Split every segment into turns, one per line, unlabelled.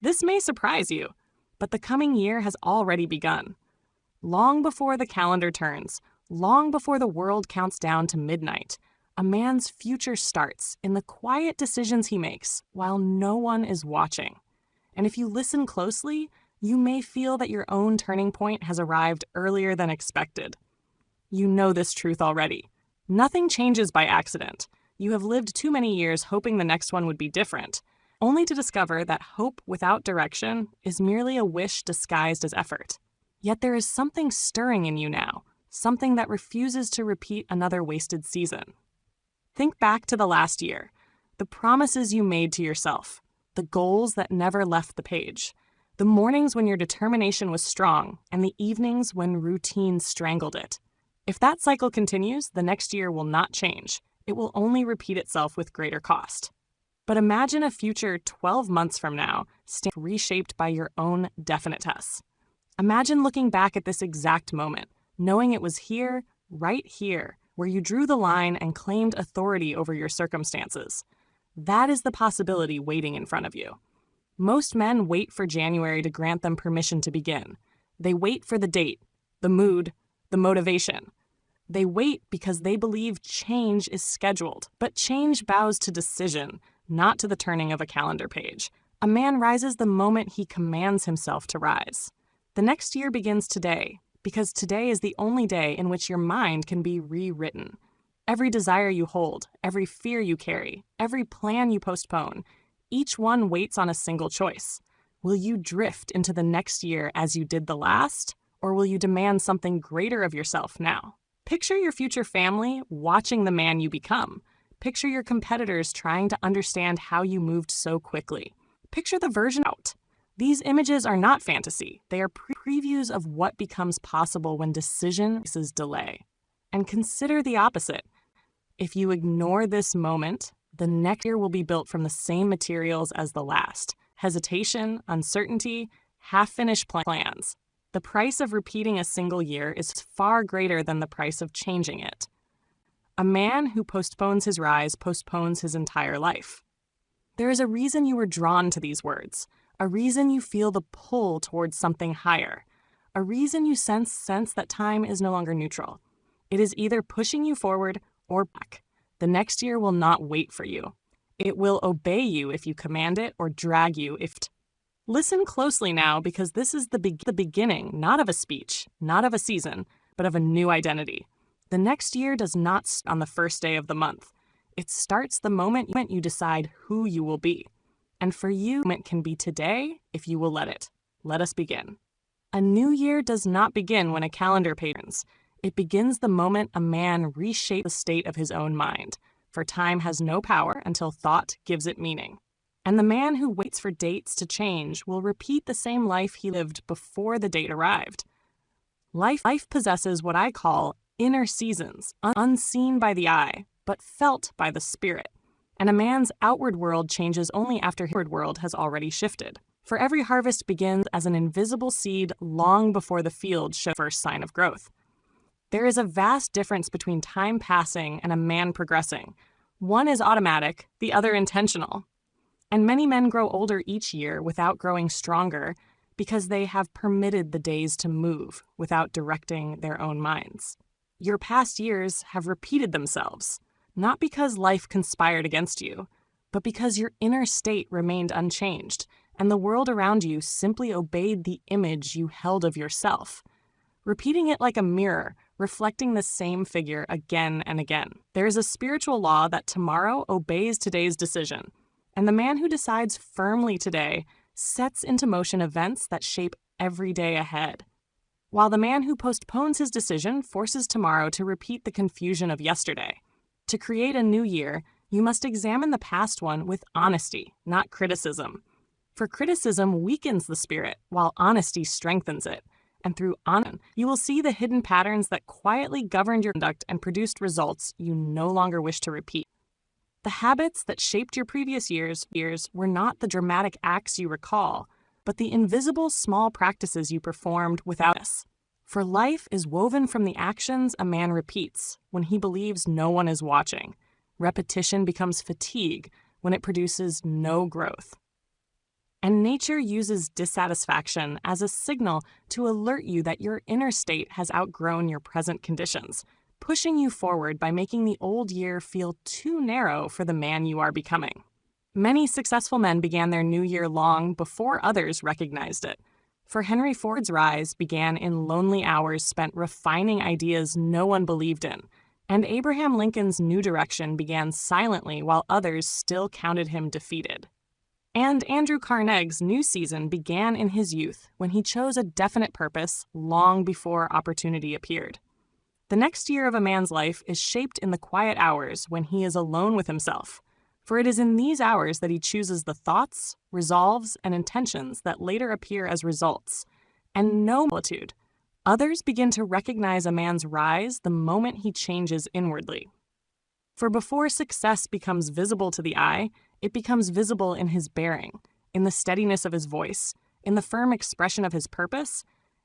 This may surprise you, but the coming year has already begun. Long before the calendar turns, long before the world counts down to midnight, a man's future starts in the quiet decisions he makes while no one is watching. And if you listen closely, you may feel that your own turning point has arrived earlier than expected. You know this truth already. Nothing changes by accident. You have lived too many years hoping the next one would be different, only to discover that hope without direction is merely a wish disguised as effort. Yet there is something stirring in you now, something that refuses to repeat another wasted season. Think back to the last year, the promises you made to yourself, the goals that never left the page, the mornings when your determination was strong, and the evenings when routine strangled it. If that cycle continues, the next year will not change. It will only repeat itself with greater cost. But imagine a future 12 months from now, reshaped by your own definiteness. Imagine looking back at this exact moment, knowing it was here, right here, where you drew the line and claimed authority over your circumstances. That is the possibility waiting in front of you. Most men wait for January to grant them permission to begin. They wait for the date, the mood, the motivation. They wait because they believe change is scheduled, but change bows to decision, not to the turning of a calendar page. A man rises the moment he commands himself to rise. The next year begins today, because today is the only day in which your mind can be rewritten. Every desire you hold, every fear you carry, every plan you postpone, each one waits on a single choice. Will you drift into the next year as you did the last, or will you demand something greater of yourself now? Picture your future family watching the man you become. Picture your competitors trying to understand how you moved so quickly. Picture the version out. These images are not fantasy. They are previews of what becomes possible when decision faces delay. And consider the opposite. If you ignore this moment, the next year will be built from the same materials as the last. Hesitation, uncertainty, half-finished plans. The price of repeating a single year is far greater than the price of changing it. A man who postpones his rise postpones his entire life. There is a reason you were drawn to these words, a reason you feel the pull towards something higher, a reason you sense that time is no longer neutral. It is either pushing you forward or back. The next year will not wait for you. It will obey you if you command it or drag you if... Listen closely now, because this is the beginning, not of a speech, not of a season, but of a new identity. The next year does not start on the first day of the month. It starts the moment you decide who you will be. And for you, it can be today if you will let it. Let us begin. A new year does not begin when a calendar page turns. It begins the moment a man reshapes the state of his own mind, for time has no power until thought gives it meaning. And the man who waits for dates to change will repeat the same life he lived before the date arrived. Life possesses what I call inner seasons, unseen by the eye, but felt by the spirit. And a man's outward world changes only after his inward world has already shifted. For every harvest begins as an invisible seed long before the field shows the first sign of growth. There is a vast difference between time passing and a man progressing. One is automatic, the other intentional. And many men grow older each year without growing stronger because they have permitted the days to move without directing their own minds. Your past years have repeated themselves, not because life conspired against you, but because your inner state remained unchanged, and the world around you simply obeyed the image you held of yourself, repeating it like a mirror, reflecting the same figure again and again. There is a spiritual law that tomorrow obeys today's decision, and the man who decides firmly today sets into motion events that shape every day ahead, while the man who postpones his decision forces tomorrow to repeat the confusion of yesterday. To create a new year, you must examine the past one with honesty, not criticism. For criticism weakens the spirit, while honesty strengthens it. And through honesty, you will see the hidden patterns that quietly governed your conduct and produced results you no longer wish to repeat. The habits that shaped your previous years were not the dramatic acts you recall, but the invisible small practices you performed without us. For life is woven from the actions a man repeats when he believes no one is watching. Repetition becomes fatigue when it produces no growth. And nature uses dissatisfaction as a signal to alert you that your inner state has outgrown your present conditions, pushing you forward by making the old year feel too narrow for the man you are becoming. Many successful men began their new year long before others recognized it. For Henry Ford's rise began in lonely hours spent refining ideas no one believed in, and Abraham Lincoln's new direction began silently while others still counted him defeated. And Andrew Carnegie's new season began in his youth when he chose a definite purpose long before opportunity appeared. The next year of a man's life is shaped in the quiet hours when he is alone with himself, for it is in these hours that he chooses the thoughts, resolves, and intentions that later appear as results. And no solitude. Others begin to recognize a man's rise the moment he changes inwardly. For before success becomes visible to the eye, it becomes visible in his bearing, in the steadiness of his voice, in the firm expression of his purpose,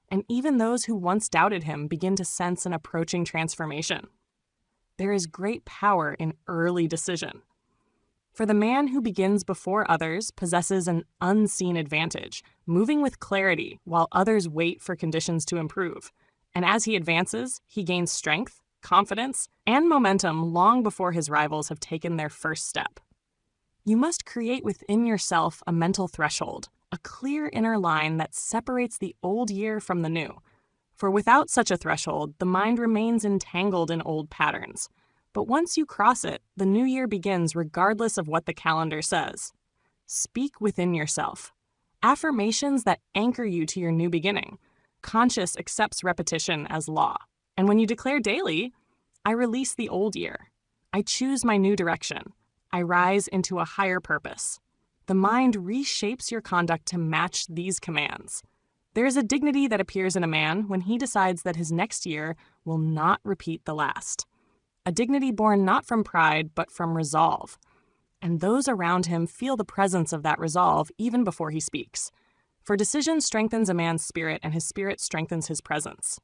and even those who once doubted him begin to sense an approaching transformation. There is great power in early decision. For the man who begins before others possesses an unseen advantage, moving with clarity while others wait for conditions to improve. And as he advances, he gains strength, confidence, and momentum long before his rivals have taken their first step. You must create within yourself a mental threshold, a clear inner line that separates the old year from the new. For without such a threshold, the mind remains entangled in old patterns. But once you cross it, the new year begins regardless of what the calendar says. Speak within yourself. Affirmations that anchor you to your new beginning. Conscious accepts repetition as law. And when you declare daily, I release the old year. I choose my new direction. I rise into a higher purpose. The mind reshapes your conduct to match these commands. There is a dignity that appears in a man when he decides that his next year will not repeat the last. A dignity born not from pride, but from resolve. And those around him feel the presence of that resolve even before he speaks. For decision strengthens a man's spirit, and his spirit strengthens his presence.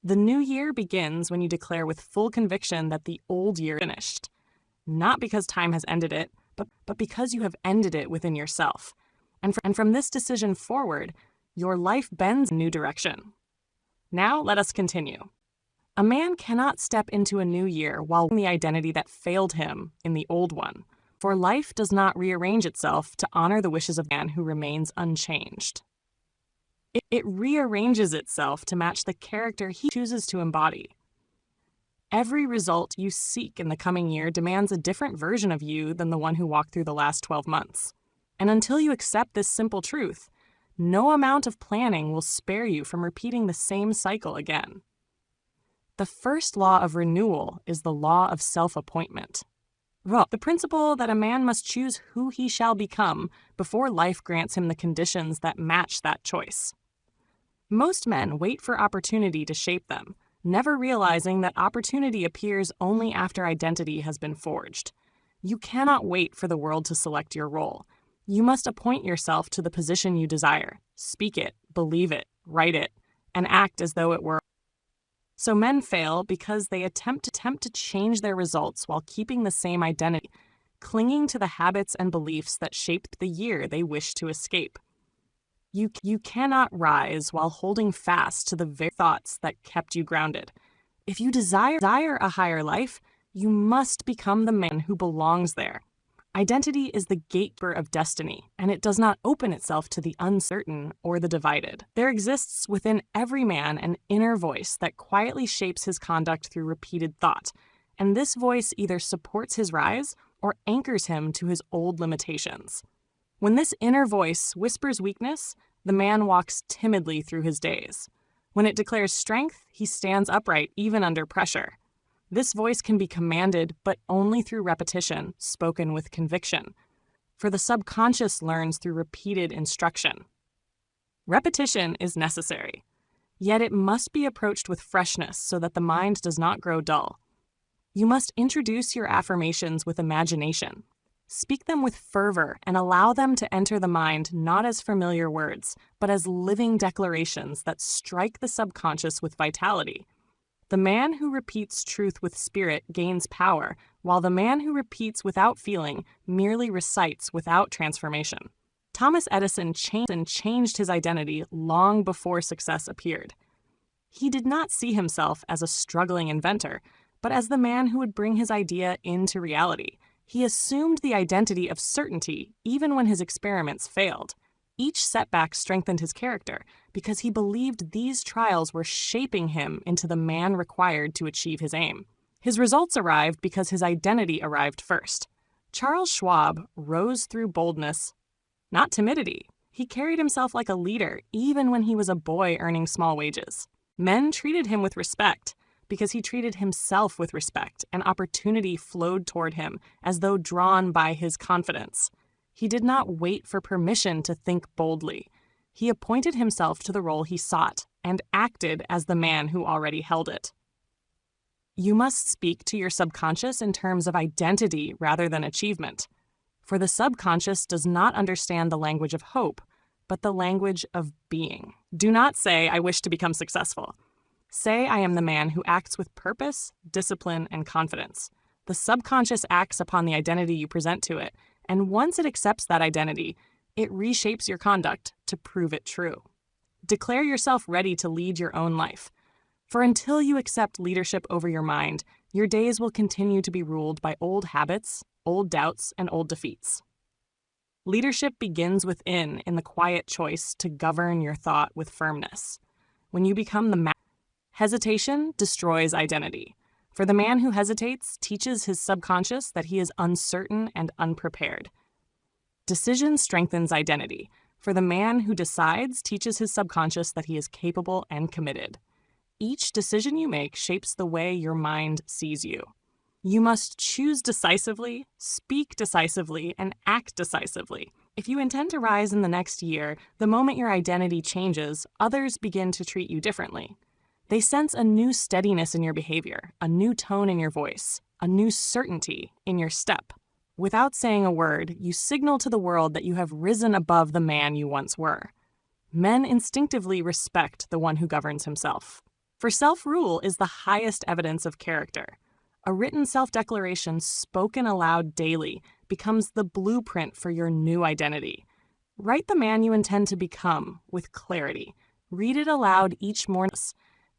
The new year begins when you declare with full conviction that the old year is finished. Not because time has ended it, but because you have ended it within yourself. And from this decision forward, your life bends in a new direction. Now let us continue. A man cannot step into a new year while the identity that failed him in the old one, for life does not rearrange itself to honor the wishes of man who remains unchanged. It rearranges itself to match the character he chooses to embody. Every result you seek in the coming year demands a different version of you than the one who walked through the last 12 months. And until you accept this simple truth, no amount of planning will spare you from repeating the same cycle again. The first law of renewal is the law of self-appointment. The principle that a man must choose who he shall become before life grants him the conditions that match that choice. Most men wait for opportunity to shape them, never realizing that opportunity appears only after identity has been forged. You cannot wait for the world to select your role. You must appoint yourself to the position you desire, speak it, believe it, write it, and act as though it were. So men fail because they attempt to change their results while keeping the same identity, clinging to the habits and beliefs that shaped the year they wish to escape. You cannot rise while holding fast to the very thoughts that kept you grounded. If you desire a higher life, you must become the man who belongs there. Identity is the gatekeeper of destiny, and it does not open itself to the uncertain or the divided. There exists within every man an inner voice that quietly shapes his conduct through repeated thought, and this voice either supports his rise or anchors him to his old limitations. When this inner voice whispers weakness, the man walks timidly through his days. When it declares strength, he stands upright even under pressure. This voice can be commanded, but only through repetition, spoken with conviction. For the subconscious learns through repeated instruction. Repetition is necessary, yet it must be approached with freshness so that the mind does not grow dull. You must introduce your affirmations with imagination. Speak them with fervor and allow them to enter the mind not as familiar words, but as living declarations that strike the subconscious with vitality. The man who repeats truth with spirit gains power, while the man who repeats without feeling merely recites without transformation. Thomas Edison changed his identity long before success appeared. He did not see himself as a struggling inventor, but as the man who would bring his idea into reality. He assumed the identity of certainty even when his experiments failed. Each setback strengthened his character because he believed these trials were shaping him into the man required to achieve his aim. His results arrived because his identity arrived first. Charles Schwab rose through boldness, not timidity. He carried himself like a leader even when he was a boy earning small wages. Men treated him with respect because he treated himself with respect, and opportunity flowed toward him as though drawn by his confidence. He did not wait for permission to think boldly. He appointed himself to the role he sought and acted as the man who already held it. You must speak to your subconscious in terms of identity rather than achievement. For the subconscious does not understand the language of hope, but the language of being. Do not say, "I wish to become successful." Say, "I am the man who acts with purpose, discipline, and confidence." The subconscious acts upon the identity you present to it, and once it accepts that identity, it reshapes your conduct to prove it true. Declare yourself ready to lead your own life. For until you accept leadership over your mind, your days will continue to be ruled by old habits, old doubts, and old defeats. Leadership begins within in the quiet choice to govern your thought with firmness. When you become the master, hesitation destroys identity. For the man who hesitates teaches his subconscious that he is uncertain and unprepared. Decision strengthens identity. For the man who decides teaches his subconscious that he is capable and committed. Each decision you make shapes the way your mind sees you. You must choose decisively, speak decisively, and act decisively. If you intend to rise in the next year, the moment your identity changes, others begin to treat you differently. They sense a new steadiness in your behavior, a new tone in your voice, a new certainty in your step. Without saying a word, you signal to the world that you have risen above the man you once were. Men instinctively respect the one who governs himself. For self-rule is the highest evidence of character. A written self-declaration spoken aloud daily becomes the blueprint for your new identity. Write the man you intend to become with clarity. Read it aloud each morning.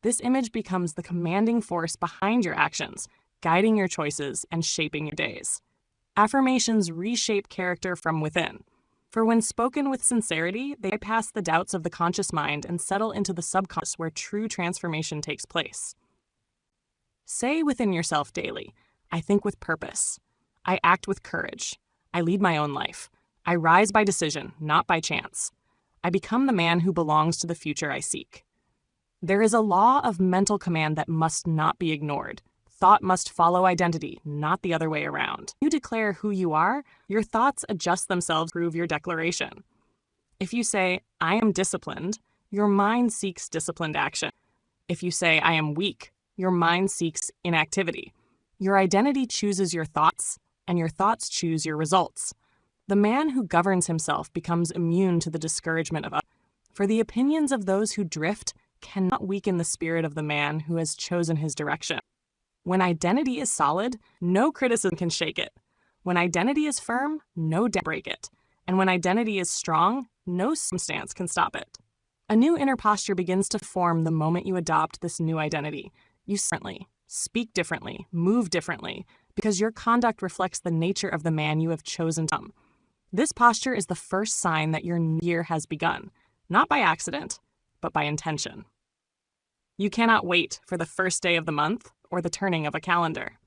This image becomes the commanding force behind your actions, guiding your choices and shaping your days. Affirmations reshape character from within. For when spoken with sincerity, they bypass the doubts of the conscious mind and settle into the subconscious where true transformation takes place. Say within yourself daily, "I think with purpose. I act with courage. I lead my own life. I rise by decision, not by chance. I become the man who belongs to the future I seek." There is a law of mental command that must not be ignored. Thought must follow identity, not the other way around. You declare who you are, your thoughts adjust themselves to prove your declaration. If you say, "I am disciplined," your mind seeks disciplined action. If you say, "I am weak," your mind seeks inactivity. Your identity chooses your thoughts, and your thoughts choose your results. The man who governs himself becomes immune to the discouragement of others. For the opinions of those who drift cannot weaken the spirit of the man who has chosen his direction. When identity is solid, no criticism can shake it. When identity is firm, no doubt can break it. And when identity is strong, no circumstance can stop it. A new inner posture begins to form the moment you adopt this new identity. You differently, speak differently, move differently, because your conduct reflects the nature of the man you have chosen to become. This posture is the first sign that your new year has begun, not by accident, but by intention. You cannot wait for the first day of the month or the turning of a calendar.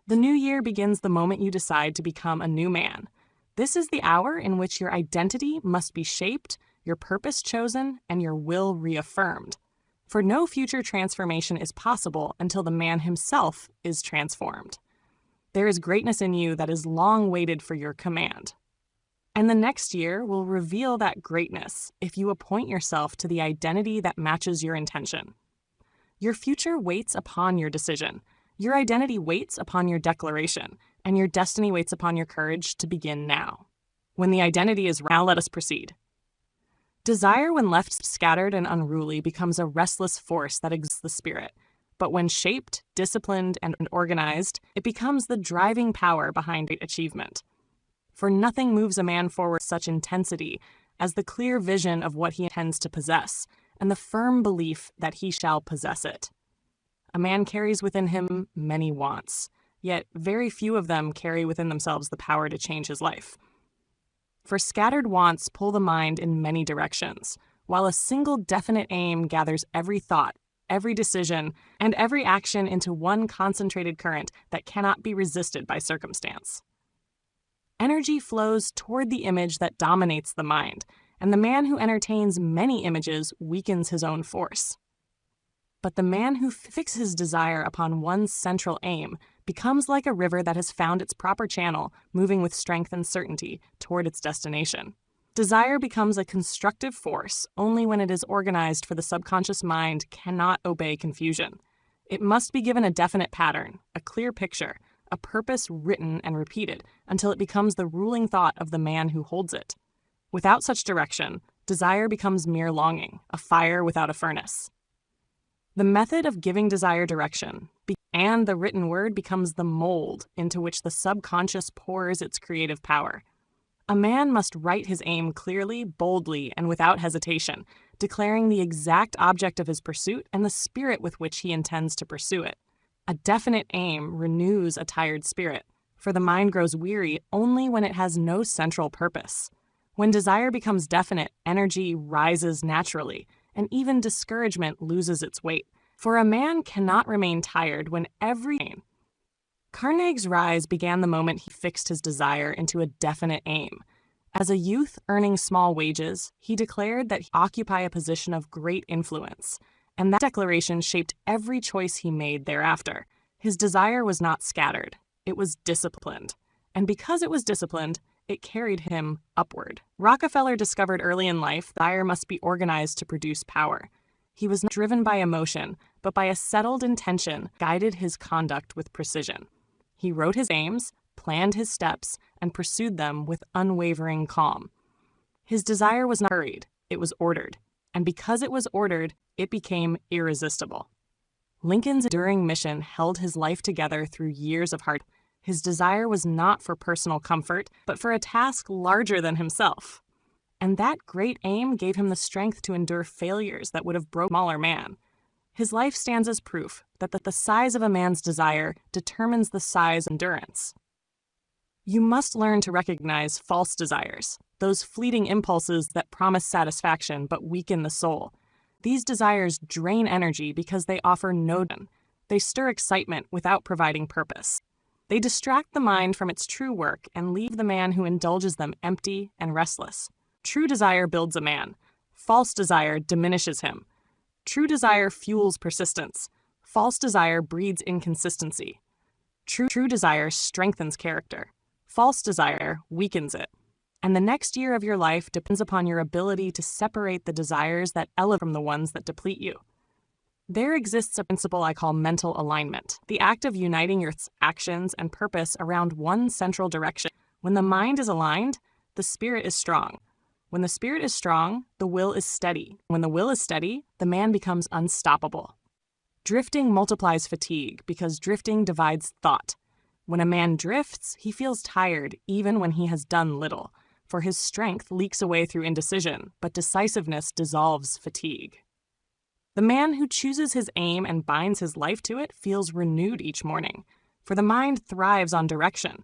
The new year begins the moment you decide to become a new man. This is the hour in which your identity must be shaped, your purpose chosen, and your will reaffirmed. For no future transformation is possible until the man himself is transformed. There is greatness in you that is long waited for your command. And the next year will reveal that greatness if you appoint yourself to the identity that matches your intention. Your future waits upon your decision. Your identity waits upon your declaration, and your destiny waits upon your courage to begin now. When the identity is now, let us proceed. Desire, when left scattered and unruly, becomes a restless force that exhausts the spirit. But when shaped, disciplined, and organized, it becomes the driving power behind great achievement. For nothing moves a man forward with such intensity as the clear vision of what he intends to possess and the firm belief that he shall possess it. A man carries within him many wants, yet very few of them carry within themselves the power to change his life. For scattered wants pull the mind in many directions, while a single definite aim gathers every thought, every decision, and every action into one concentrated current that cannot be resisted by circumstance. Energy flows toward the image that dominates the mind, and the man who entertains many images weakens his own force. But the man who fixes his desire upon one central aim becomes like a river that has found its proper channel, moving with strength and certainty toward its destination. Desire becomes a constructive force only when it is organized, for the subconscious mind cannot obey confusion. It must be given a definite pattern, a clear picture, a purpose written and repeated until it becomes the ruling thought of the man who holds it. Without such direction, desire becomes mere longing, a fire without a furnace. The method of giving desire direction and the written word becomes the mold into which the subconscious pours its creative power. A man must write his aim clearly, boldly, and without hesitation, declaring the exact object of his pursuit and the spirit with which he intends to pursue it. A definite aim renews a tired spirit, for the mind grows weary only when it has no central purpose. When desire becomes definite, energy rises naturally, and even discouragement loses its weight, for a man cannot remain tired when everything. Carnegie's rise began the moment he fixed his desire into a definite aim. As a youth earning small wages, he declared that he occupy a position of great influence, and that declaration shaped every choice he made thereafter. His desire was not scattered, it was disciplined, and because it was disciplined, it carried him upward. Rockefeller discovered early in life that desire must be organized to produce power. He was not driven by emotion, but by a settled intention guided his conduct with precision. He wrote his aims, planned his steps, and pursued them with unwavering calm. His desire was not hurried, it was ordered, and because it was ordered, it became irresistible. Lincoln's enduring mission held his life together through years of hardship. His desire was not for personal comfort, but for a task larger than himself. And that great aim gave him the strength to endure failures that would have broken a smaller man. His life stands as proof that the size of a man's desire determines the size of endurance. You must learn to recognize false desires, those fleeting impulses that promise satisfaction but weaken the soul. These desires drain energy because they offer no gain. They stir excitement without providing purpose. They distract the mind from its true work and leave the man who indulges them empty and restless. True desire builds a man. False desire diminishes him. True desire fuels persistence. False desire breeds inconsistency. True desire strengthens character. False desire weakens it. And the next year of your life depends upon your ability to separate the desires that elevate from the ones that deplete you. There exists a principle I call mental alignment, the act of uniting your actions and purpose around one central direction. When the mind is aligned, the spirit is strong. When the spirit is strong, the will is steady. When the will is steady, the man becomes unstoppable. Drifting multiplies fatigue because drifting divides thought. When a man drifts, he feels tired even when he has done little, for his strength leaks away through indecision, but decisiveness dissolves fatigue. The man who chooses his aim and binds his life to it feels renewed each morning, for the mind thrives on direction.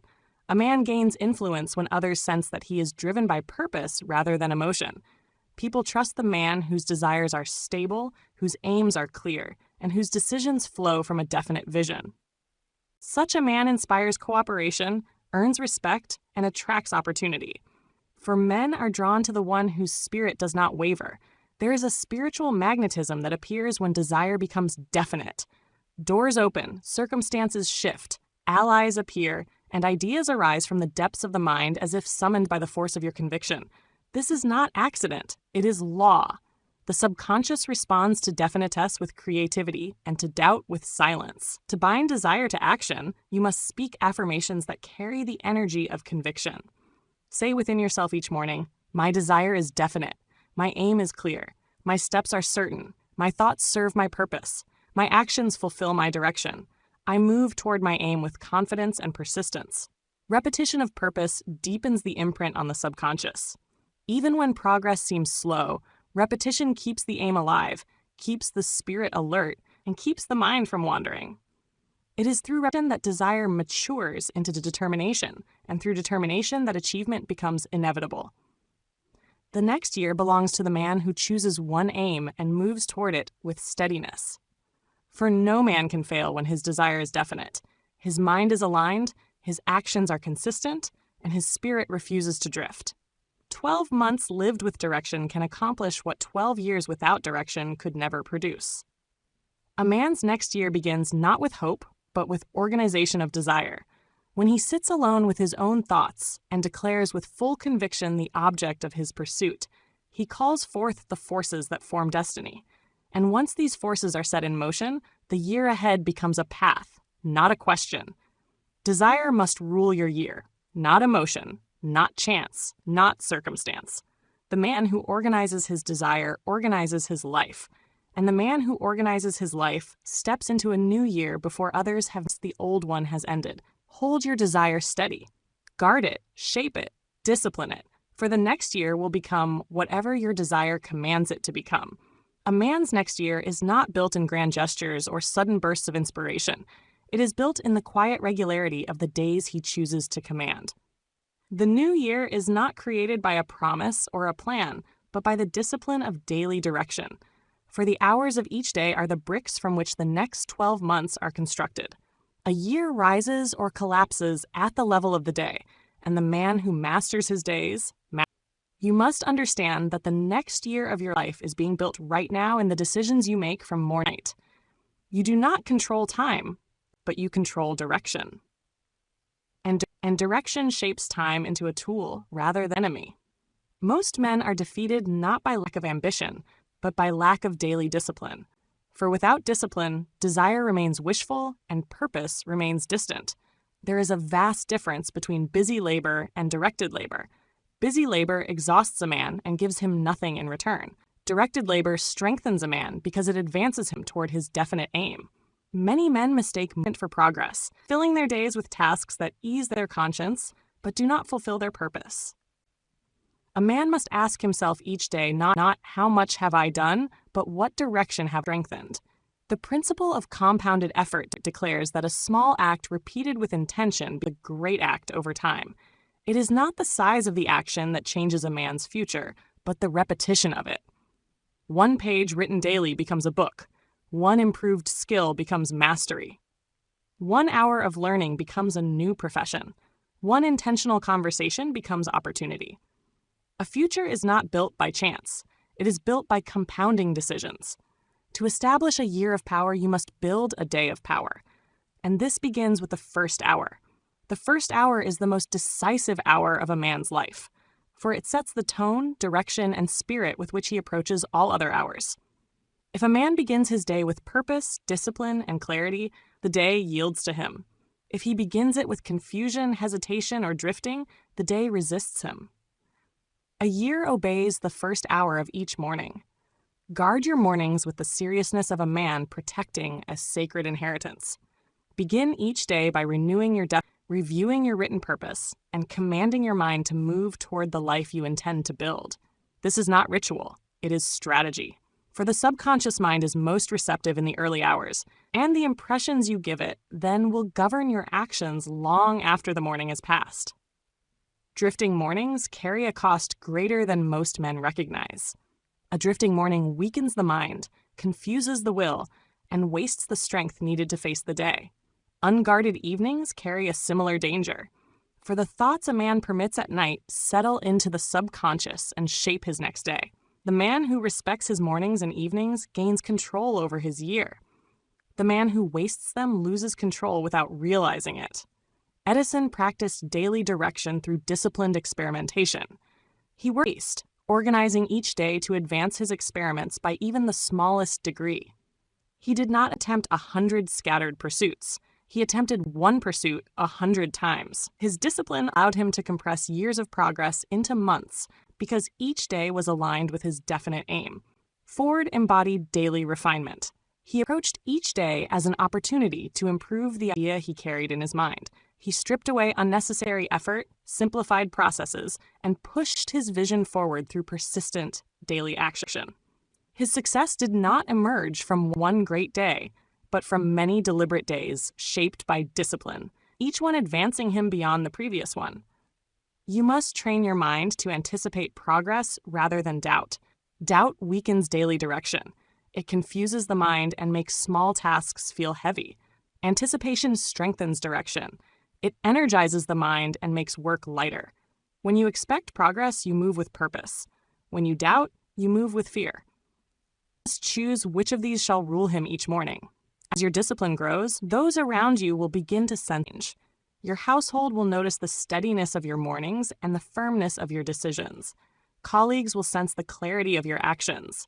A man gains influence when others sense that he is driven by purpose rather than emotion. People trust the man whose desires are stable, whose aims are clear, and whose decisions flow from a definite vision. Such a man inspires cooperation, earns respect, and attracts opportunity. For men are drawn to the one whose spirit does not waver. There is a spiritual magnetism that appears when desire becomes definite. Doors open, circumstances shift, allies appear, and ideas arise from the depths of the mind as if summoned by the force of your conviction. This is not accident, it is law. The subconscious responds to definiteness with creativity and to doubt with silence. To bind desire to action, you must speak affirmations that carry the energy of conviction. Say within yourself each morning, "My desire is definite. My aim is clear. My steps are certain. My thoughts serve my purpose. My actions fulfill my direction. I move toward my aim with confidence and persistence." Repetition of purpose deepens the imprint on the subconscious. Even when progress seems slow, repetition keeps the aim alive, keeps the spirit alert, and keeps the mind from wandering. It is through repetition that desire matures into determination, and through determination that achievement becomes inevitable. The next year belongs to the man who chooses one aim and moves toward it with steadiness. For no man can fail when his desire is definite, his mind is aligned, his actions are consistent, and his spirit refuses to drift. 12 months lived with direction can accomplish what 12 years without direction could never produce. A man's next year begins not with hope, but with organization of desire. When he sits alone with his own thoughts and declares with full conviction the object of his pursuit, he calls forth the forces that form destiny. And once these forces are set in motion, the year ahead becomes a path, not a question. Desire must rule your year, not emotion, not chance, not circumstance. The man who organizes his desire organizes his life, and the man who organizes his life steps into a new year before others have the old one has ended. Hold your desire steady. Guard it, shape it, discipline it, for the next year will become whatever your desire commands it to become. A man's next year is not built in grand gestures or sudden bursts of inspiration. It is built in the quiet regularity of the days he chooses to command. The new year is not created by a promise or a plan, but by the discipline of daily direction. For the hours of each day are the bricks from which the next 12 months are constructed. A year rises or collapses at the level of the day, and the man who masters his days. You must understand that the next year of your life is being built right now in the decisions you make from morning to night. You do not control time, but you control direction. And direction shapes time into a tool rather than enemy. Most men are defeated not by lack of ambition, but by lack of daily discipline. For without discipline, desire remains wishful and purpose remains distant. There is a vast difference between busy labor and directed labor. Busy labor exhausts a man and gives him nothing in return. Directed labor strengthens a man because it advances him toward his definite aim. Many men mistake movement for progress, filling their days with tasks that ease their conscience, but do not fulfill their purpose. A man must ask himself each day not how much have I done, but what direction have I strengthened. The principle of compounded effort declares that a small act repeated with intention be a great act over time. It is not the size of the action that changes a man's future, but the repetition of it. One page written daily becomes a book. One improved skill becomes mastery. 1 hour of learning becomes a new profession. One intentional conversation becomes opportunity. A future is not built by chance. It is built by compounding decisions. To establish a year of power, you must build a day of power. And this begins with the first hour. The first hour is the most decisive hour of a man's life, for it sets the tone, direction, and spirit with which he approaches all other hours. If a man begins his day with purpose, discipline, and clarity, the day yields to him. If he begins it with confusion, hesitation, or drifting, the day resists him. A year obeys the first hour of each morning. Guard your mornings with the seriousness of a man protecting a sacred inheritance. Begin each day by renewing your reviewing your written purpose, and commanding your mind to move toward the life you intend to build. This is not ritual, it is strategy. For the subconscious mind is most receptive in the early hours, and the impressions you give it then will govern your actions long after the morning is past. Drifting mornings carry a cost greater than most men recognize. A drifting morning weakens the mind, confuses the will, and wastes the strength needed to face the day. Unguarded evenings carry a similar danger, for the thoughts a man permits at night settle into the subconscious and shape his next day. The man who respects his mornings and evenings gains control over his year. The man who wastes them loses control without realizing it. Edison practiced daily direction through disciplined experimentation. He worked, organizing each day to advance his experiments by even the smallest degree. He did not attempt 100 scattered pursuits. He attempted one pursuit 100 times. His discipline allowed him to compress years of progress into months because each day was aligned with his definite aim. Ford embodied daily refinement. He approached each day as an opportunity to improve the idea he carried in his mind. He stripped away unnecessary effort, simplified processes, and pushed his vision forward through persistent daily action. His success did not emerge from one great day, but from many deliberate days shaped by discipline, each one advancing him beyond the previous one. You must train your mind to anticipate progress rather than doubt. Doubt weakens daily direction. It confuses the mind and makes small tasks feel heavy. Anticipation strengthens direction. It energizes the mind and makes work lighter. When you expect progress, you move with purpose. When you doubt, you move with fear. Just choose which of these shall rule him each morning. As your discipline grows, those around you will begin to sense change. Your household will notice the steadiness of your mornings and the firmness of your decisions. Colleagues will sense the clarity of your actions.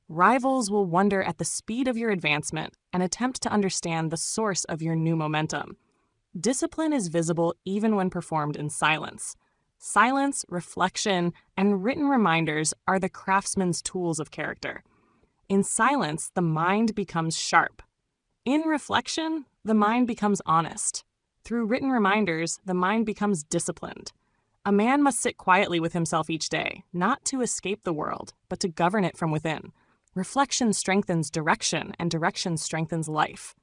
Rivals will wonder at the speed of your advancement and attempt to understand the source of your new momentum. Discipline is visible even when performed in silence. Silence, reflection, and written reminders are the craftsman's tools of character. In silence, the mind becomes sharp. In reflection, the mind becomes honest. Through written reminders, the mind becomes disciplined. A man must sit quietly with himself each day, not to escape the world, but to govern it from within. Reflection strengthens direction, and direction strengthens life.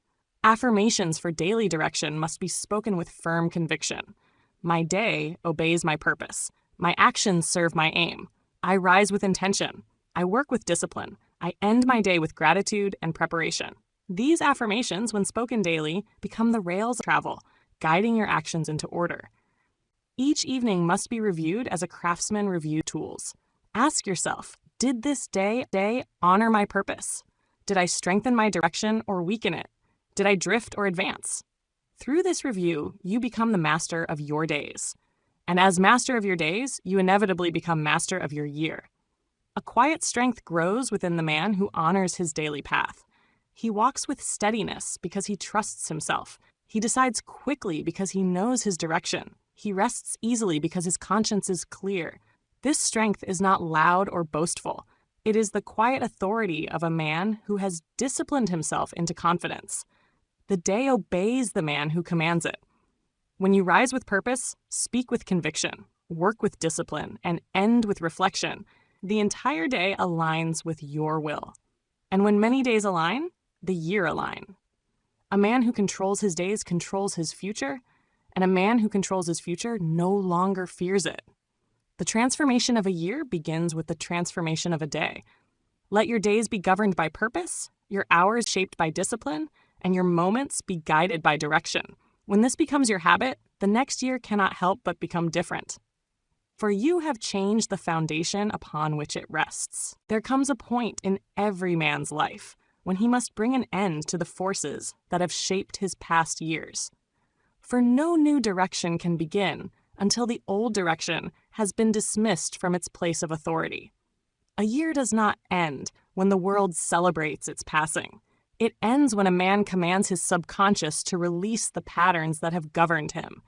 Affirmations for daily direction must be spoken with firm conviction. My day obeys my purpose. My actions serve my aim. I rise with intention. I work with discipline. I end my day with gratitude and preparation. These affirmations, when spoken daily, become the rails of travel, guiding your actions into order. Each evening must be reviewed as a craftsman reviews tools. Ask yourself, did this day honor my purpose? Did I strengthen my direction or weaken it? Did I drift or advance? Through this review, you become the master of your days. And as master of your days, you inevitably become master of your year. A quiet strength grows within the man who honors his daily path. He walks with steadiness because he trusts himself. He decides quickly because he knows his direction. He rests easily because his conscience is clear. This strength is not loud or boastful. It is the quiet authority of a man who has disciplined himself into confidence. The day obeys the man who commands it. When you rise with purpose, speak with conviction, work with discipline, and end with reflection, the entire day aligns with your will. And when many days align, the year align. A man who controls his days controls his future, and a man who controls his future no longer fears it. The transformation of a year begins with the transformation of a day. Let your days be governed by purpose, your hours shaped by discipline, and your moments be guided by direction. When this becomes your habit, the next year cannot help but become different. For you have changed the foundation upon which it rests. There comes a point in every man's life when he must bring an end to the forces that have shaped his past years. For no new direction can begin until the old direction has been dismissed from its place of authority. A year does not end when the world celebrates its passing. It ends when a man commands his subconscious to release the patterns that have governed him.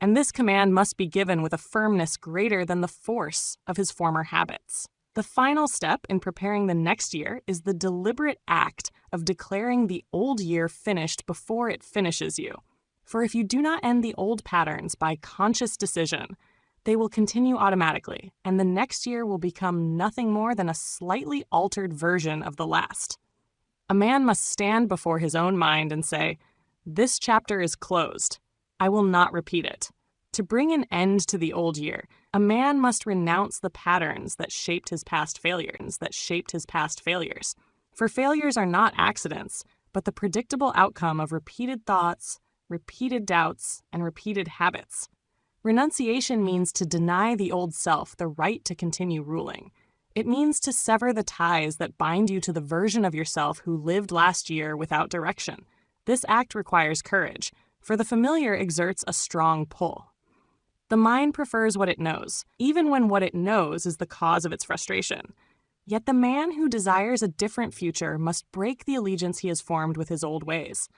And this command must be given with a firmness greater than the force of his former habits. The final step in preparing the next year is the deliberate act of declaring the old year finished before it finishes you. For if you do not end the old patterns by conscious decision, they will continue automatically, and the next year will become nothing more than a slightly altered version of the last. A man must stand before his own mind and say, "This chapter is closed. I will not repeat it." To bring an end to the old year, a man must renounce the patterns that shaped his past failures. For failures are not accidents, but the predictable outcome of repeated thoughts, repeated doubts, and repeated habits. Renunciation means to deny the old self the right to continue ruling. It means to sever the ties that bind you to the version of yourself who lived last year without direction. This act requires courage, for the familiar exerts a strong pull. The mind prefers what it knows, even when what it knows is the cause of its frustration. Yet the man who desires a different future must break the allegiance he has formed with his old ways.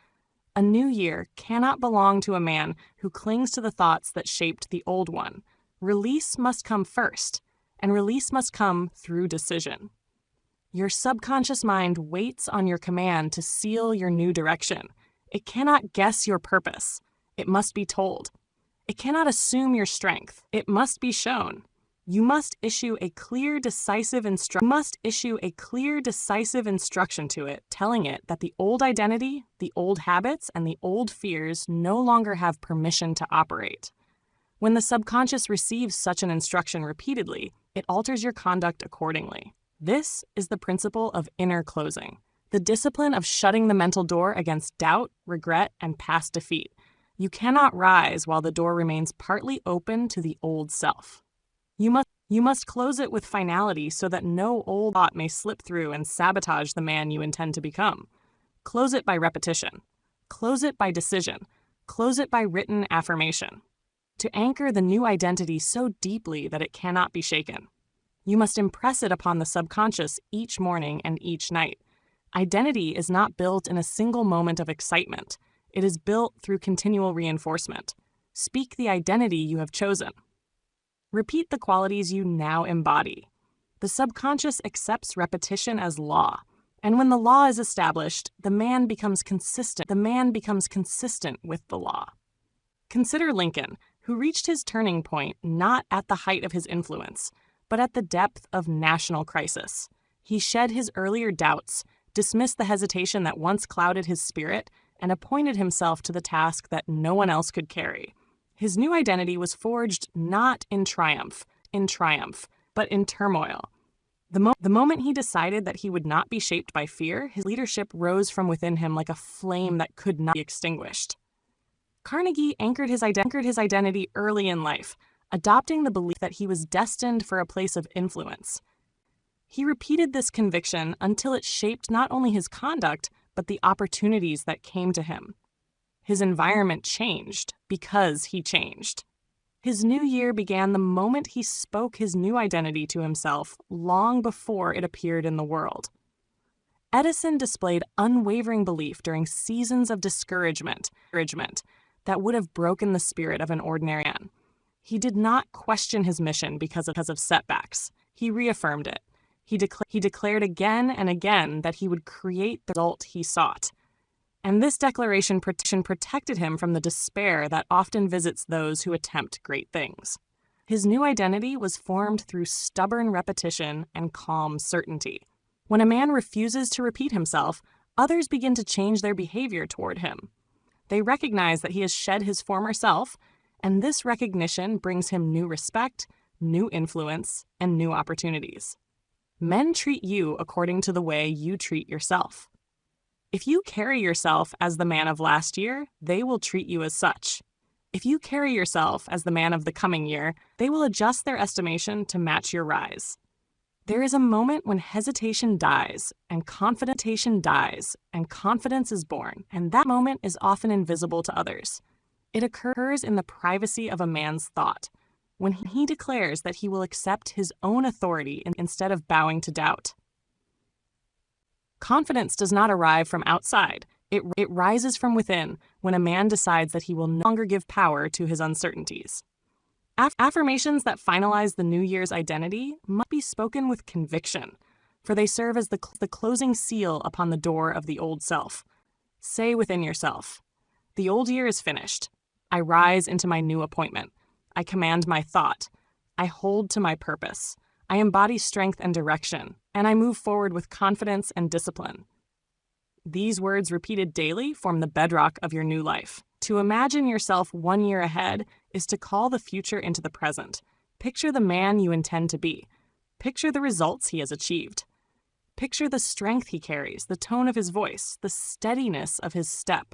A new year cannot belong to a man who clings to the thoughts that shaped the old one. Release must come first, and release must come through decision. Your subconscious mind waits on your command to seal your new direction. It cannot guess your purpose. It must be told. It cannot assume your strength. It must be shown. You must issue a clear, decisive instruction to it, telling it that the old identity, the old habits, and the old fears no longer have permission to operate. When the subconscious receives such an instruction repeatedly, it alters your conduct accordingly. This is the principle of inner closing, the discipline of shutting the mental door against doubt, regret, and past defeat. You cannot rise while the door remains partly open to the old self. You must close it with finality so that no old thought may slip through and sabotage the man you intend to become. Close it by repetition. Close it by decision. Close it by written affirmation. To anchor the new identity so deeply that it cannot be shaken. You must impress it upon the subconscious each morning and each night. Identity is not built in a single moment of excitement. It is built through continual reinforcement. Speak the identity you have chosen. Repeat the qualities you now embody. The subconscious accepts repetition as law, and when the law is established, the man becomes consistent with the law. Consider Lincoln, who reached his turning point not at the height of his influence, but at the depth of national crisis. He shed his earlier doubts, dismissed the hesitation that once clouded his spirit, and appointed himself to the task that no one else could carry. His new identity was forged not in triumph, but in turmoil. The moment he decided that he would not be shaped by fear, his leadership rose from within him like a flame that could not be extinguished. Carnegie anchored his identity early in life, adopting the belief that he was destined for a place of influence. He repeated this conviction until it shaped not only his conduct, but the opportunities that came to him. His environment changed because he changed. His new year began the moment he spoke his new identity to himself, long before it appeared in the world. Edison displayed unwavering belief during seasons of discouragement that would have broken the spirit of an ordinary man. He did not question his mission because of setbacks. He reaffirmed it. He declared again and again that he would create the result he sought. And this declaration protected him from the despair that often visits those who attempt great things. His new identity was formed through stubborn repetition and calm certainty. When a man refuses to repeat himself, others begin to change their behavior toward him. They recognize that he has shed his former self, and this recognition brings him new respect, new influence, and new opportunities. Men treat you according to the way you treat yourself. If you carry yourself as the man of last year, they will treat you as such. If you carry yourself as the man of the coming year, they will adjust their estimation to match your rise. There is a moment when hesitation dies and confidence is born, and that moment is often invisible to others. It occurs in the privacy of a man's thought, when he declares that he will accept his own authority instead of bowing to doubt. Confidence does not arrive from outside. It rises from within when a man decides that he will no longer give power to his uncertainties. Affirmations that finalize the new year's identity must be spoken with conviction, for they serve as the closing seal upon the door of the old self. Say within yourself, "The old year is finished. I rise into my new appointment. I command my thought. I hold to my purpose. I embody strength and direction, and I move forward with confidence and discipline." These words repeated daily form the bedrock of your new life. To imagine yourself 1 year ahead is to call the future into the present. Picture the man you intend to be. Picture the results he has achieved. Picture the strength he carries, the tone of his voice, the steadiness of his step.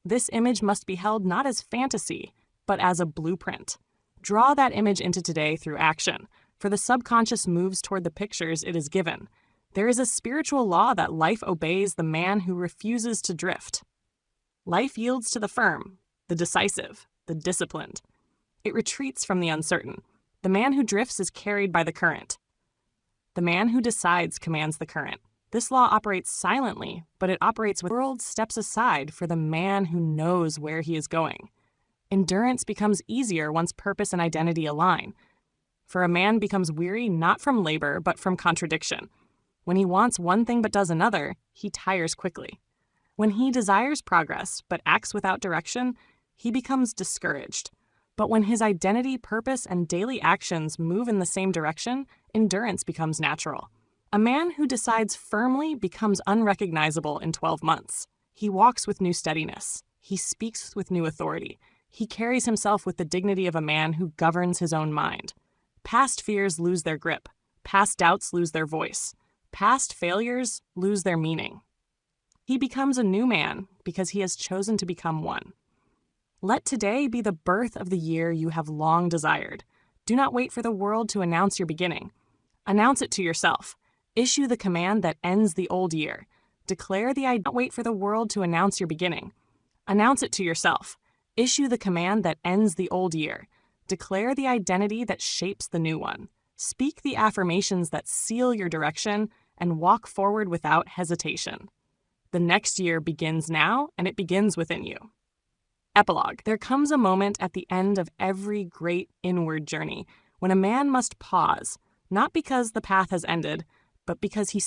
This image must be held not as fantasy, but as a blueprint. Draw that image into today through action, for the subconscious moves toward the pictures it is given. There is a spiritual law that life obeys the man who refuses to drift. Life yields to the firm, the decisive, the disciplined. It retreats from the uncertain. The man who drifts is carried by the current. The man who decides commands the current. This law operates silently, but it operates when the world steps aside for the man who knows where he is going. Endurance becomes easier once purpose and identity align. For a man becomes weary not from labor, but from contradiction. When he wants one thing but does another, he tires quickly. When he desires progress but acts without direction, he becomes discouraged. But when his identity, purpose, and daily actions move in the same direction, endurance becomes natural. A man who decides firmly becomes unrecognizable in 12 months. He walks with new steadiness. He speaks with new authority. He carries himself with the dignity of a man who governs his own mind. Past fears lose their grip. Past doubts lose their voice. Past failures lose their meaning. He becomes a new man because he has chosen to become one. Let today be the birth of the year you have long desired. Do not wait for the world to announce your beginning. Announce it to yourself. Issue the command that ends the old year. Declare the idea. Don't wait for the world to announce your beginning. Announce it to yourself. Issue the command that ends the old year. Declare the identity that shapes the new one. Speak the affirmations that seal your direction and walk forward without hesitation. The next year begins now, and it begins within you. Epilogue. There comes a moment at the end of every great inward journey when a man must pause, not because the path has ended, but because he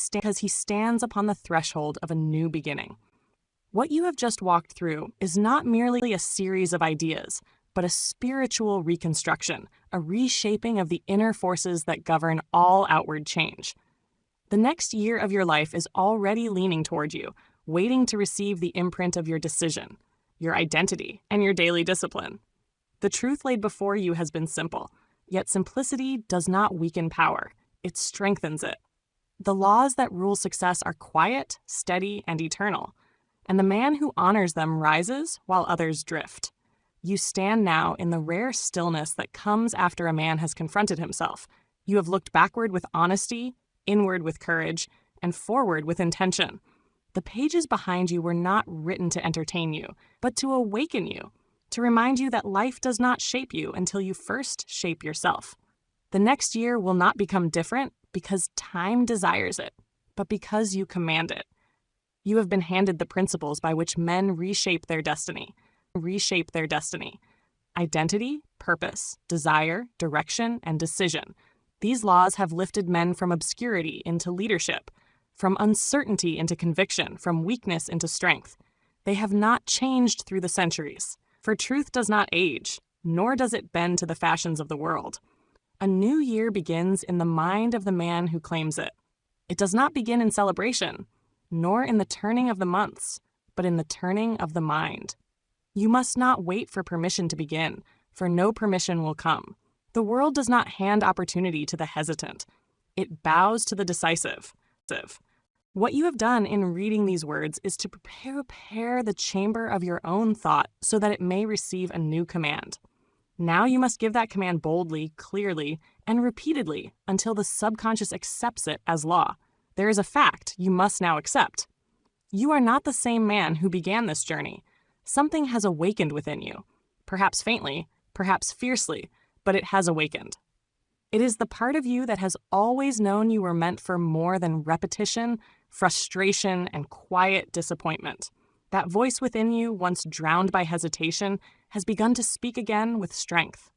stands upon the threshold of a new beginning. What you have just walked through is not merely a series of ideas, but a spiritual reconstruction, a reshaping of the inner forces that govern all outward change. The next year of your life is already leaning toward you, waiting to receive the imprint of your decision, your identity, and your daily discipline. The truth laid before you has been simple, yet simplicity does not weaken power, it strengthens it. The laws that rule success are quiet, steady, and eternal, and the man who honors them rises while others drift. You stand now in the rare stillness that comes after a man has confronted himself. You have looked backward with honesty, inward with courage, and forward with intention. The pages behind you were not written to entertain you, but to awaken you, to remind you that life does not shape you until you first shape yourself. The next year will not become different because time desires it, but because you command it. You have been handed the principles by which men reshape their destiny. Identity, purpose, desire, direction, and decision. These laws have lifted men from obscurity into leadership, from uncertainty into conviction, from weakness into strength. They have not changed through the centuries, for truth does not age, nor does it bend to the fashions of the world. A new year begins in the mind of the man who claims it. It does not begin in celebration, nor in the turning of the months, but in the turning of the mind. You must not wait for permission to begin, for no permission will come. The world does not hand opportunity to the hesitant. It bows to the decisive. What you have done in reading these words is to prepare the chamber of your own thought so that it may receive a new command. Now you must give that command boldly, clearly, and repeatedly until the subconscious accepts it as law. There is a fact you must now accept. You are not the same man who began this journey. Something has awakened within you. Perhaps faintly, perhaps fiercely, but it has awakened. It is the part of you that has always known you were meant for more than repetition, frustration, and quiet disappointment. That voice within you, once drowned by hesitation, has begun to speak again with strength.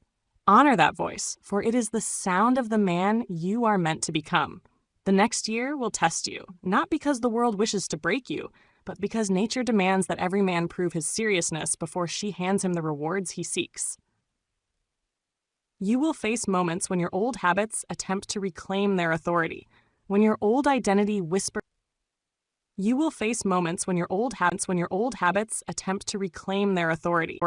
Honor that voice, for it is the sound of the man you are meant to become. The next year will test you, not because the world wishes to break you, but because nature demands that every man prove his seriousness before she hands him the rewards he seeks. You will face moments when your old habits attempt to reclaim their authority, when your old identity whispers. You will face moments when your old habits attempt to reclaim their authority,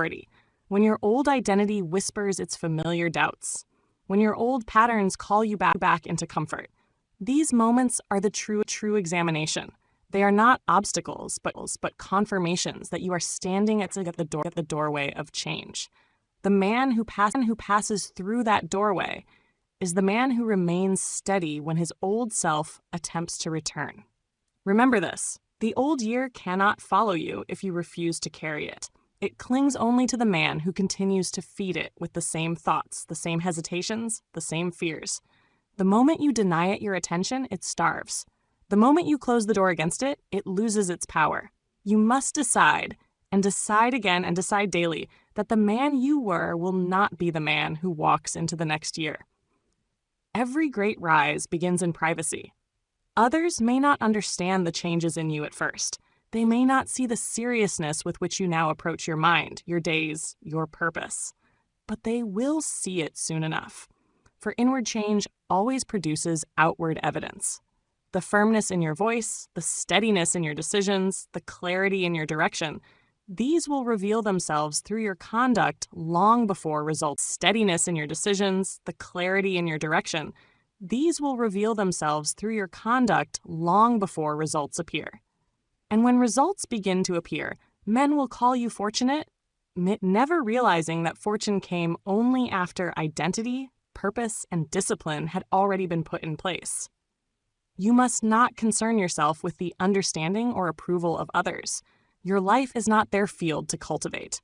when your old identity whispers its familiar doubts, when your old patterns call you back into comfort. These moments are the true examination. They are not obstacles, but confirmations that you are standing at the doorway of change. The man who passes through that doorway is the man who remains steady when his old self attempts to return. Remember this, the old year cannot follow you if you refuse to carry it. It clings only to the man who continues to feed it with the same thoughts, the same hesitations, the same fears. The moment you deny it your attention, it starves. The moment you close the door against it, it loses its power. You must decide, and decide again and decide daily, that the man you were will not be the man who walks into the next year. Every great rise begins in privacy. Others may not understand the changes in you at first. They may not see the seriousness with which you now approach your mind, your days, your purpose, but they will see it soon enough. For inward change always produces outward evidence. The firmness in your voice, the steadiness in your decisions, the clarity in your direction, these will reveal themselves through your conduct long before results. Steadiness in your decisions, the clarity in your direction, these will reveal themselves through your conduct long before results appear. And when results begin to appear, men will call you fortunate, never realizing that fortune came only after identity, purpose, and discipline had already been put in place. You must not concern yourself with the understanding or approval of others. Your life is not their field to cultivate.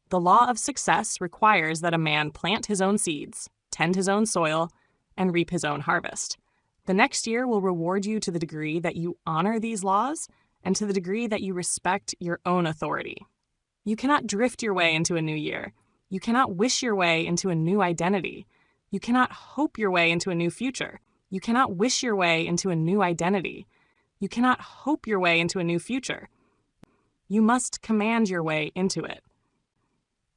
The law of success requires that a man plant his own seeds, tend his own soil, and reap his own harvest. The next year will reward you to the degree that you honor these laws and to the degree that you respect your own authority. You cannot drift your way into a new year. You cannot wish your way into a new identity. You cannot hope your way into a new future. You cannot wish your way into a new identity. You cannot hope your way into a new future. You must command your way into it.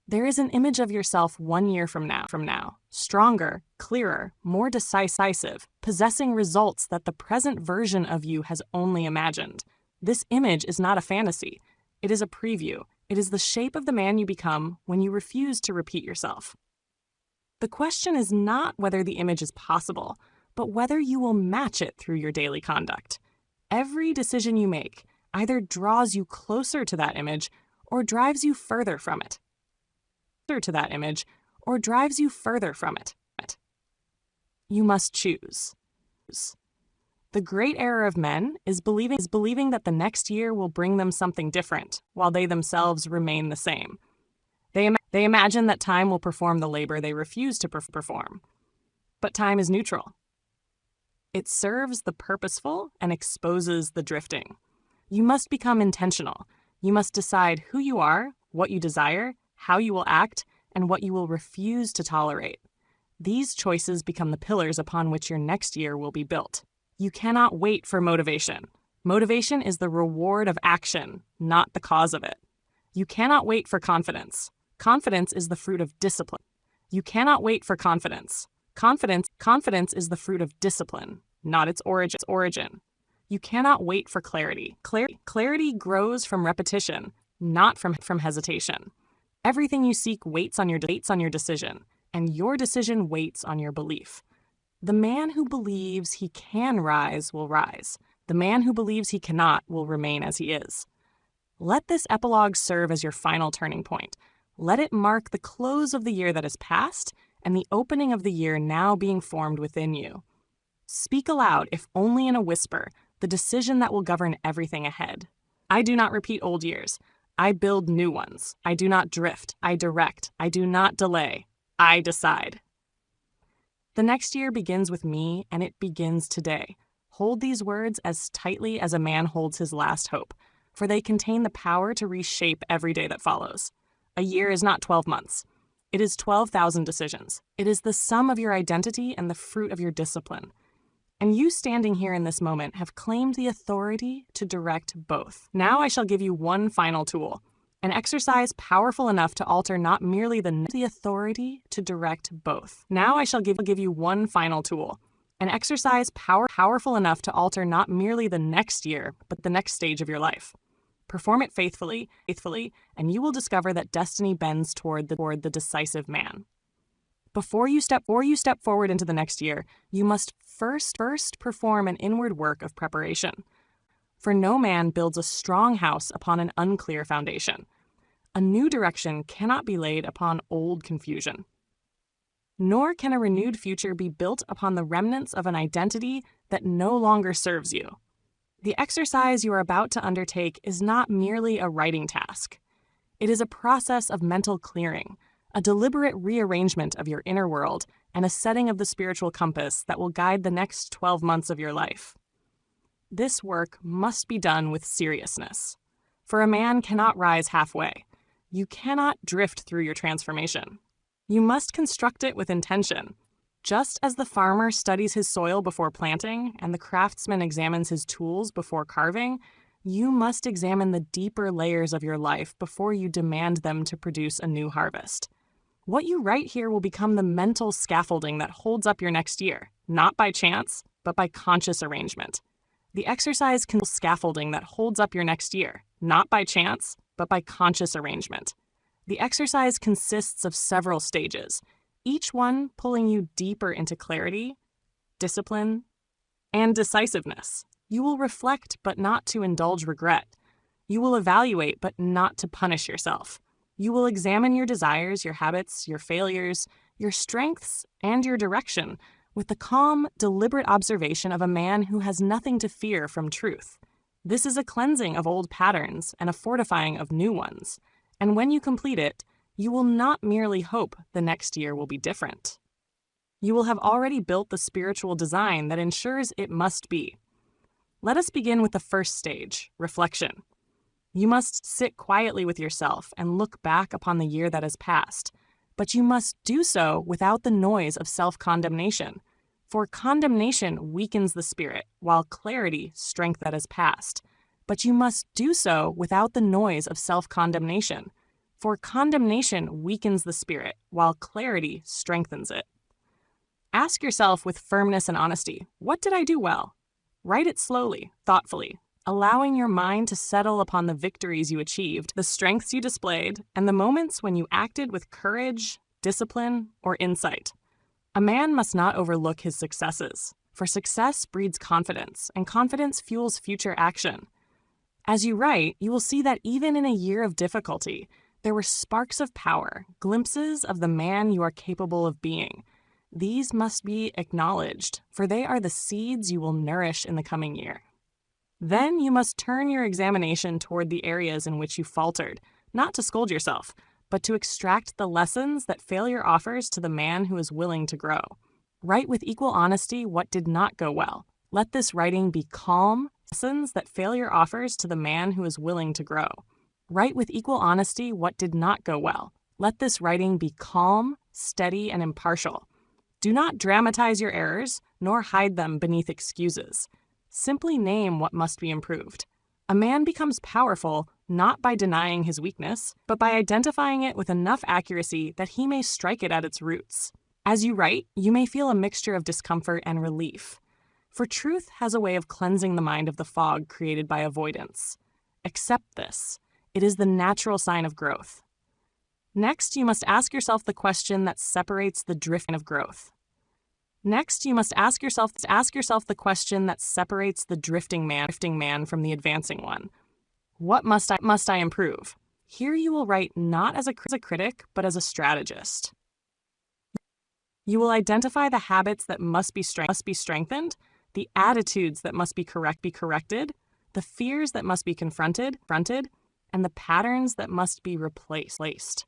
There is an image of yourself 1 year from now, stronger, clearer, more decisive, possessing results that the present version of you has only imagined. This image is not a fantasy. It is a preview. It is the shape of the man you become when you refuse to repeat yourself. The question is not whether the image is possible, but whether you will match it through your daily conduct. Every decision you make either draws you closer to that image or drives you further from it. You must choose. The great error of men is believing that the next year will bring them something different, while they themselves remain the same. They imagine that time will perform the labor they refuse to perform. But time is neutral. It serves the purposeful and exposes the drifting. You must become intentional. You must decide who you are, what you desire, how you will act, and what you will refuse to tolerate. These choices become the pillars upon which your next year will be built. You cannot wait for motivation. Motivation is the reward of action, not the cause of it. You cannot wait for confidence. Confidence is the fruit of discipline. You cannot wait for confidence. Confidence is the fruit of discipline, not its origin. You cannot wait for clarity. Clarity grows from repetition, not from hesitation. Everything you seek waits on your decision, and your decision waits on your belief. The man who believes he can rise will rise. The man who believes he cannot will remain as he is. Let this epilogue serve as your final turning point. Let it mark the close of the year that has passed and the opening of the year now being formed within you. Speak aloud, if only in a whisper, the decision that will govern everything ahead. I do not repeat old years. I build new ones. I do not drift. I direct. I do not delay. I decide. The next year begins with me, and it begins today. Hold these words as tightly as a man holds his last hope, for they contain the power to reshape every day that follows. A year is not 12 months. It is 12,000 decisions. It is the sum of your identity and the fruit of your discipline. And you standing here in this moment have claimed the authority to direct both. Now I shall give you one final tool, an exercise powerful enough to alter not merely the authority to direct both. Now I shall give you one final tool, an exercise powerful enough to alter not merely the next year, but the next stage of your life. Perform it faithfully, and you will discover that destiny bends toward the decisive man. Before you step forward into the next year, you must first perform an inward work of preparation. For no man builds a strong house upon an unclear foundation. A new direction cannot be laid upon old confusion. Nor can a renewed future be built upon the remnants of an identity that no longer serves you. The exercise you are about to undertake is not merely a writing task. It is a process of mental clearing, a deliberate rearrangement of your inner world, and a setting of the spiritual compass that will guide the next 12 months of your life. This work must be done with seriousness, for a man cannot rise halfway. You cannot drift through your transformation. You must construct it with intention. Just as the farmer studies his soil before planting and the craftsman examines his tools before carving, You must examine the deeper layers of your life before you demand them to produce a new harvest. What you write here will become the mental scaffolding that holds up your next year, not by chance, but by conscious arrangement. The exercise scaffolding that holds up your next year, not by chance, but by conscious arrangement. The exercise consists of several stages, each one pulling you deeper into clarity, discipline, and decisiveness. You will reflect, but not to indulge regret. You will evaluate, but not to punish yourself. You will examine your desires, your habits, your failures, your strengths, and your direction with the calm, deliberate observation of a man who has nothing to fear from truth. This is a cleansing of old patterns and a fortifying of new ones. And when you complete it, you will not merely hope the next year will be different. You will have already built the spiritual design that ensures it must be. Let us begin with the first stage, reflection. You must sit quietly with yourself and look back upon the year that has passed, but you must do so without the noise of self-condemnation, for condemnation weakens the spirit, while clarity strengthens that has passed. But you must do so without the noise of self-condemnation, for condemnation weakens the spirit, while clarity strengthens it. Ask yourself with firmness and honesty, what did I do well? Write it slowly, thoughtfully, allowing your mind to settle upon the victories you achieved, the strengths you displayed, and the moments when you acted with courage, discipline, or insight. A man must not overlook his successes, for success breeds confidence, and confidence fuels future action. As you write, you will see that even in a year of difficulty, there were sparks of power, glimpses of the man you are capable of being. These must be acknowledged, for they are the seeds you will nourish in the coming year. Then you must turn your examination toward the areas in which you faltered, not to scold yourself, but to extract the lessons that failure offers to the man who is willing to grow. Write with equal honesty what did not go well. Let this writing be calm, lessons that failure offers to the man who is willing to grow. Write with equal honesty what did not go well. Let this writing be calm, steady, and impartial. Do not dramatize your errors, nor hide them beneath excuses. Simply name what must be improved. A man becomes powerful not by denying his weakness, but by identifying it with enough accuracy that he may strike it at its roots. As you write, you may feel a mixture of discomfort and relief. For truth has a way of cleansing the mind of the fog created by avoidance. Accept this. It is the natural sign of growth. Next, you must ask yourself the question that separates the drift of growth. Next, you must ask yourself the question that separates the drifting man from the advancing one. What must I improve? Here you will write not as a critic, but as a strategist. You will identify the habits that must be strengthened, the attitudes that must be corrected, the fears that must be confronted, and the patterns that must be replaced.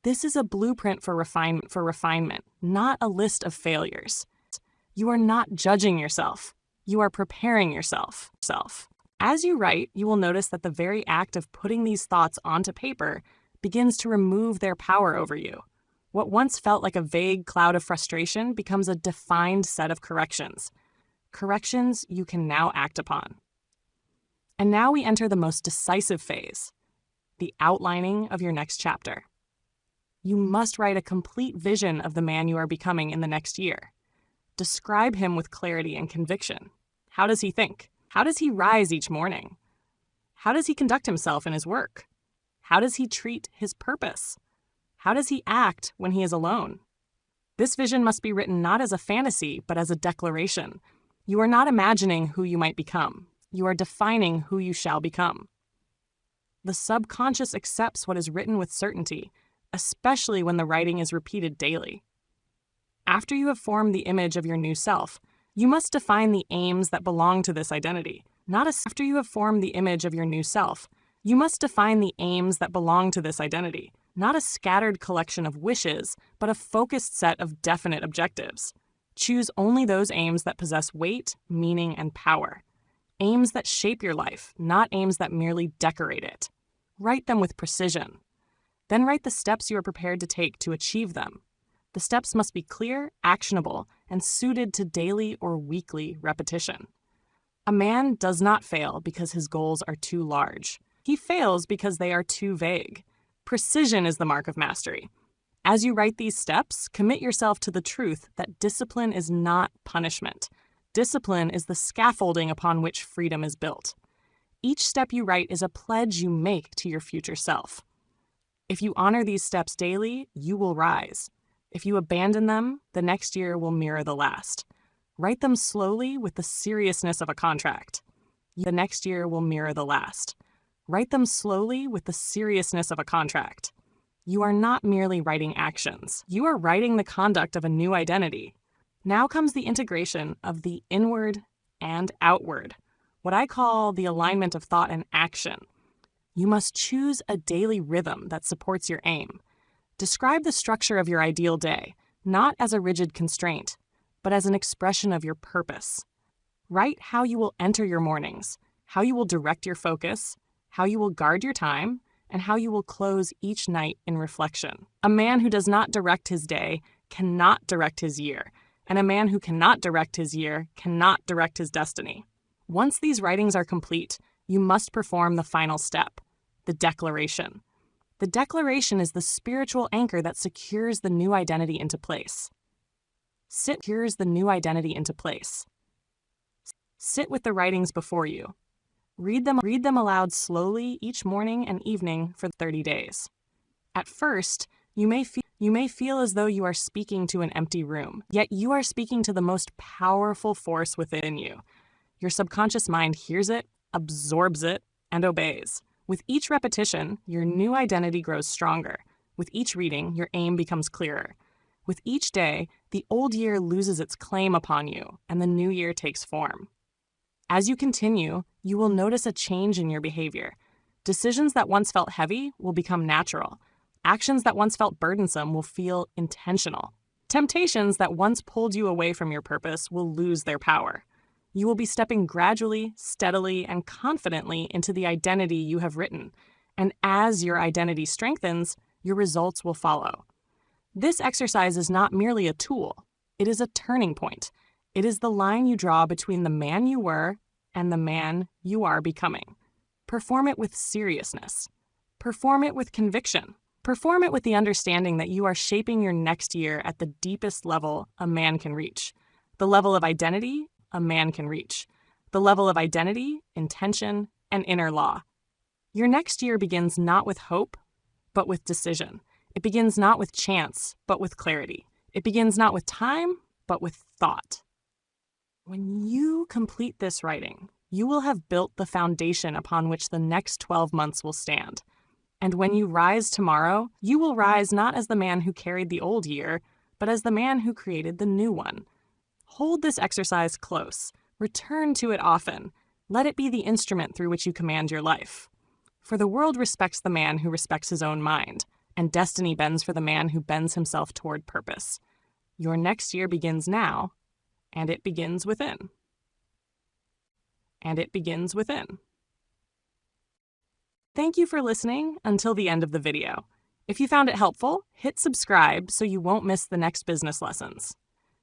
This is a blueprint for refinement, not a list of failures. You are not judging yourself. You are preparing yourself. As you write, you will notice that the very act of putting these thoughts onto paper begins to remove their power over you. What once felt like a vague cloud of frustration becomes a defined set of corrections. Corrections you can now act upon. And now we enter the most decisive phase, the outlining of your next chapter. You must write a complete vision of the man you are becoming in the next year. Describe him with clarity and conviction. How does he think? How does he rise each morning? How does he conduct himself in his work? How does he treat his purpose? How does he act when he is alone? This vision must be written not as a fantasy, but as a declaration. You are not imagining who you might become. You are defining who you shall become. The subconscious accepts what is written with certainty, especially when the writing is repeated daily. After you have formed the image of your new self, you must define the aims that belong to this identity. After you have formed the image of your new self, you must define the aims that belong to this identity, not a scattered collection of wishes, but a focused set of definite objectives. Choose only those aims that possess weight, meaning, and power. Aims that shape your life, not aims that merely decorate it. Write them with precision. Then write the steps you are prepared to take to achieve them. The steps must be clear, actionable, and suited to daily or weekly repetition. A man does not fail because his goals are too large. He fails because they are too vague. Precision is the mark of mastery. As you write these steps, commit yourself to the truth that discipline is not punishment. Discipline is the scaffolding upon which freedom is built. Each step you write is a pledge you make to your future self. If you honor these steps daily, you will rise. If you abandon them, the next year will mirror the last. Write them slowly with the seriousness of a contract. The next year will mirror the last. Write them slowly with the seriousness of a contract. You are not merely writing actions. You are writing the conduct of a new identity. Now comes the integration of the inward and outward, what I call the alignment of thought and action. You must choose a daily rhythm that supports your aim. Describe the structure of your ideal day, not as a rigid constraint, but as an expression of your purpose. Write how you will enter your mornings, how you will direct your focus, how you will guard your time, and how you will close each night in reflection. A man who does not direct his day cannot direct his year, and a man who cannot direct his year cannot direct his destiny. Once these writings are complete, you must perform the final step, the declaration. The declaration is the spiritual anchor that secures the new identity into place. Sit with the writings before you. Read them aloud slowly each morning and evening for 30 days. At first, you may feel as though you are speaking to an empty room, yet you are speaking to the most powerful force within you. Your subconscious mind hears it, absorbs it, and obeys. With each repetition, your new identity grows stronger. With each reading, your aim becomes clearer. With each day, the old year loses its claim upon you, and the new year takes form. As you continue, you will notice a change in your behavior. Decisions that once felt heavy will become natural. Actions that once felt burdensome will feel intentional. Temptations that once pulled you away from your purpose will lose their power. You will be stepping gradually, steadily, and confidently into the identity you have written. And as your identity strengthens, your results will follow. This exercise is not merely a tool. It is a turning point. It is the line you draw between the man you were and the man you are becoming. Perform it with seriousness. Perform it with conviction. Perform it with the understanding that you are shaping your next year at the deepest level a man can reach. The level of identity a man can reach. The level of identity, intention, and inner law. Your next year begins not with hope, but with decision. It begins not with chance, but with clarity. It begins not with time, but with thought. When you complete this writing, you will have built the foundation upon which the next 12 months will stand. And when you rise tomorrow, you will rise not as the man who carried the old year, but as the man who created the new one. Hold this exercise close. Return to it often. Let it be the instrument through which you command your life. For the world respects the man who respects his own mind, and destiny bends for the man who bends himself toward purpose. Your next year begins now, and it begins within. And it begins within. Thank you for listening until the end of the video. If you found it helpful, hit subscribe so you won't miss the next business lessons.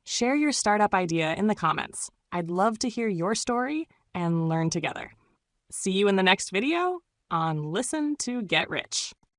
Share your startup idea in the comments. I'd love to hear your story and learn together. See you in the next video on Listen to Get Rich.